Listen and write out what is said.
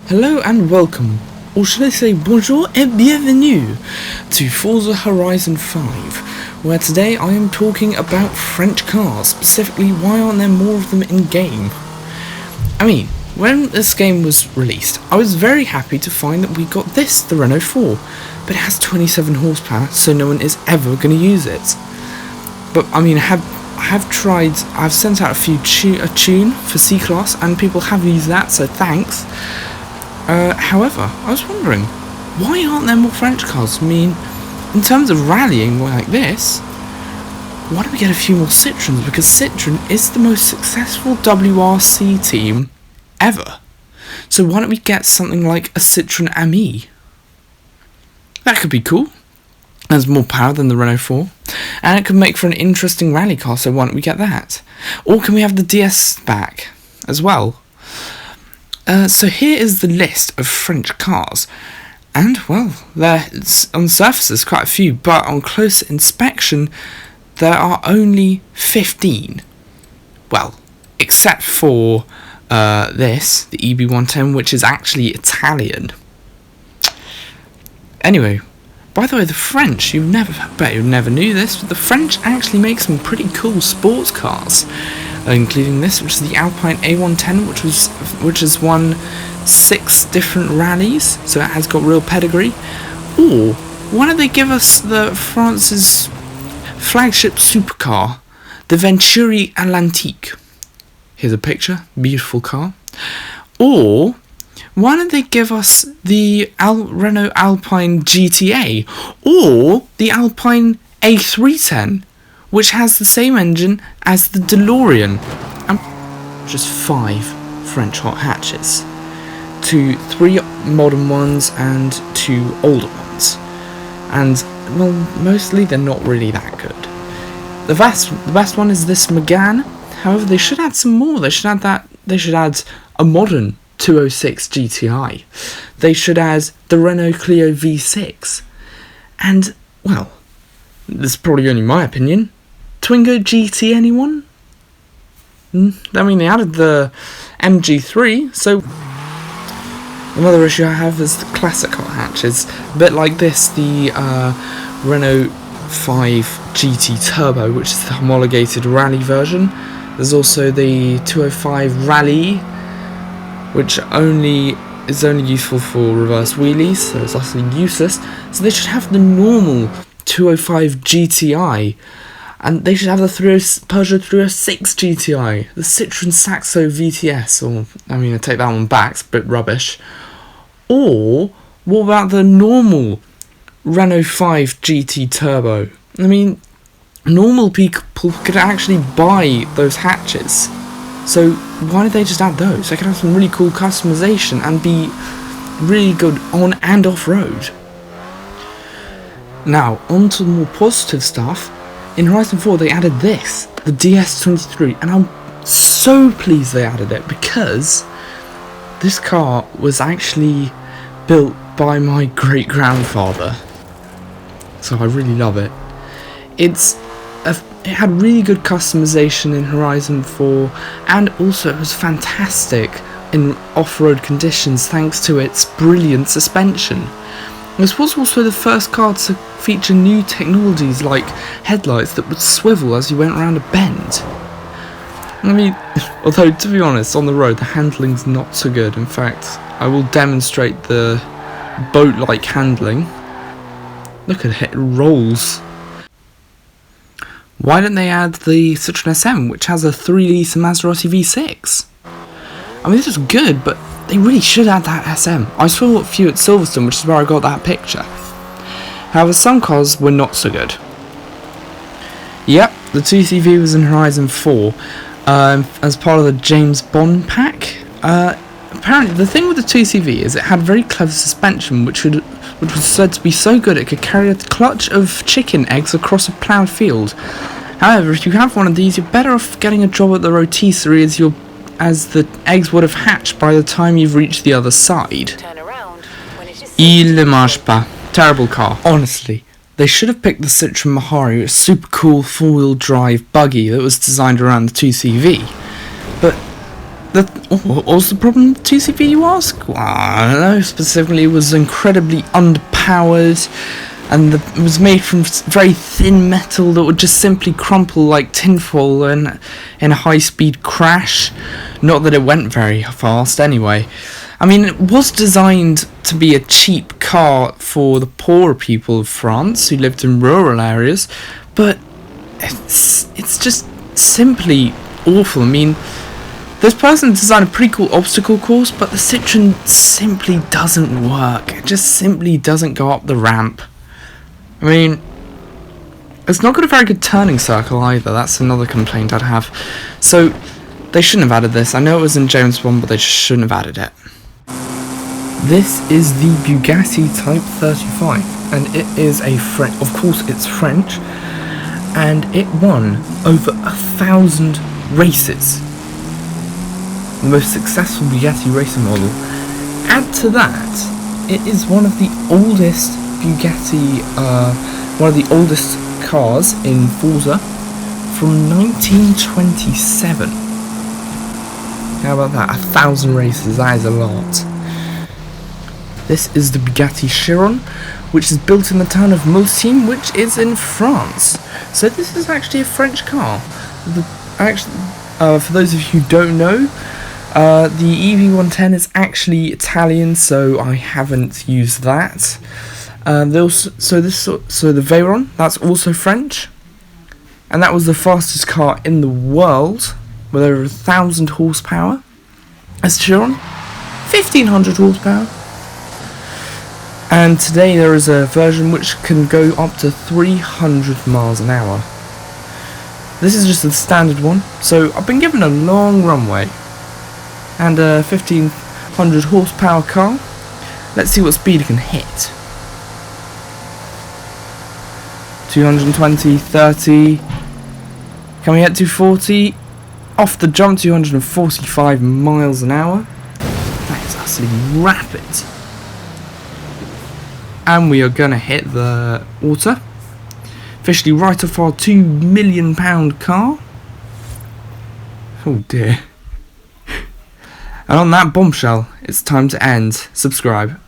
Hello and welcome, or should I say bonjour et bienvenue, to Forza Horizon 5, where today I am talking about French cars, specifically why aren't there more of them in game. I mean, when this game was released, I was very happy to find that we got this, the Renault 4, but it has 27 horsepower, so no one is ever going to use it. But I mean, I've sent out a tune for C-Class, and people have used that, so thanks. However, I was wondering, why aren't there more French cars? I mean, in terms of rallying like this, why don't we get a few more Citroens? Because Citroen is the most successful WRC team ever. So why don't we get something like a Citroen Ami? That could be cool. Has more power than the Renault 4. And it could make for an interesting rally car, so why don't we get that? Or can we have the DS back as well? So here is the list of French cars, and well, there's on the surface there's quite a few, but on close inspection there are only 15. Well, except for this, the EB110, which is actually Italian. Anyway, by the way, the French, you never knew this, but the French actually make some pretty cool sports cars. Including this, which is the Alpine A110, which has won 6 different rallies, so it has got real pedigree. Or why don't they give us France's flagship supercar, the Venturi Atlantique? Here's a picture, beautiful car. Or why don't they give us the Renault Alpine GTA, or the Alpine A310? Which has the same engine as the DeLorean, and just 5 French hot hatches, 3 modern ones and 2 older ones, and well, mostly they're not really that good. The best one is this Megane. However, they should add some more. They should add a modern 206 GTI. They should add the Renault Clio V6, and well, this is probably only my opinion. Twingo GT, anyone? I mean, they added the MG3, so another issue I have is the classic hot hatches. A bit like this, the Renault 5 GT Turbo, which is the homologated rally version. There's also the 205 Rally, which is only useful for reverse wheelies, so it's actually useless. So they should have the normal 205 GTI. And they should have the Peugeot 306 GTI, the Citroen Saxo VTS, or, I take that one back, it's a bit rubbish. Or, what about the normal Renault 5 GT Turbo? I mean, normal people could actually buy those hatches, so why don't they just add those? They could have some really cool customization and be really good on and off-road. Now, on to the more positive stuff. In Horizon 4 they added this, the DS23, and I'm so pleased they added it, because this car was actually built by my great-grandfather, so I really love it. It had really good customization in Horizon 4, and also it was fantastic in off-road conditions thanks to its brilliant suspension. This was also the first car to feature new technologies like headlights that would swivel as you went around a bend. I mean, although to be honest, on the road the handling's not so good. In fact, I will demonstrate the boat-like handling. Look at it, it rolls. Why didn't they add the Citroen SM, which has a 3-litre Maserati V6? I mean, this is good, but they really should add that SM. I saw a few at Silverstone, which is where I got that picture. However, some cars were not so good. Yep, the 2CV was in Horizon 4 as part of the James Bond pack. Apparently, the thing with the 2CV is it had very clever suspension, which was said to be so good it could carry a clutch of chicken eggs across a ploughed field. However, if you have one of these, you're better off getting a job at the rotisserie as the eggs would have hatched by the time you've reached the other side. Il ne marche pas. Terrible car. Honestly, they should have picked the Citroen Mahari, a super cool 4-wheel drive buggy that was designed around the 2CV. But What was the problem with 2CV, you ask? Well, I don't know. Specifically, it was incredibly underpowered, and it was made from very thin metal that would just simply crumple like tinfoil in a high-speed crash. Not that it went very fast, anyway. I mean, it was designed to be a cheap car for the poorer people of France who lived in rural areas, but it's just simply awful. I mean, this person designed a pretty cool obstacle course, but the Citroen simply doesn't work. It just simply doesn't go up the ramp. I mean, it's not got a very good turning circle either. That's another complaint I'd have. So, they shouldn't have added this. I know it was in James Bond, but they just shouldn't have added it. This is the Bugatti Type 35, and it is of course it's French, and it won over 1,000 races. The most successful Bugatti racing model. Add to that, it is one of the oldest Bugatti, one of the oldest cars in Forza from 1927. How about that? 1,000 races, that is a lot. This is the Bugatti Chiron, which is built in the town of Mulsanne, which is in France. So this is actually a French car. For those of you who don't know, the EV110 is actually Italian, so I haven't used that. So the Veyron, that's also French, and that was the fastest car in the world with over 1,000 horsepower. As Chiron, 1,500 horsepower. And today there is a version which can go up to 300 miles an hour. This is just the standard one, so I've been given a long runway and a 1,500 horsepower car. Let's see what speed it can hit. 220, 30. Can we hit 240? Off the jump, 245 miles an hour. That is absolutely rapid. And we are going to hit the water. Officially right off our £2 million car. Oh dear. And on that bombshell, it's time to end. Subscribe.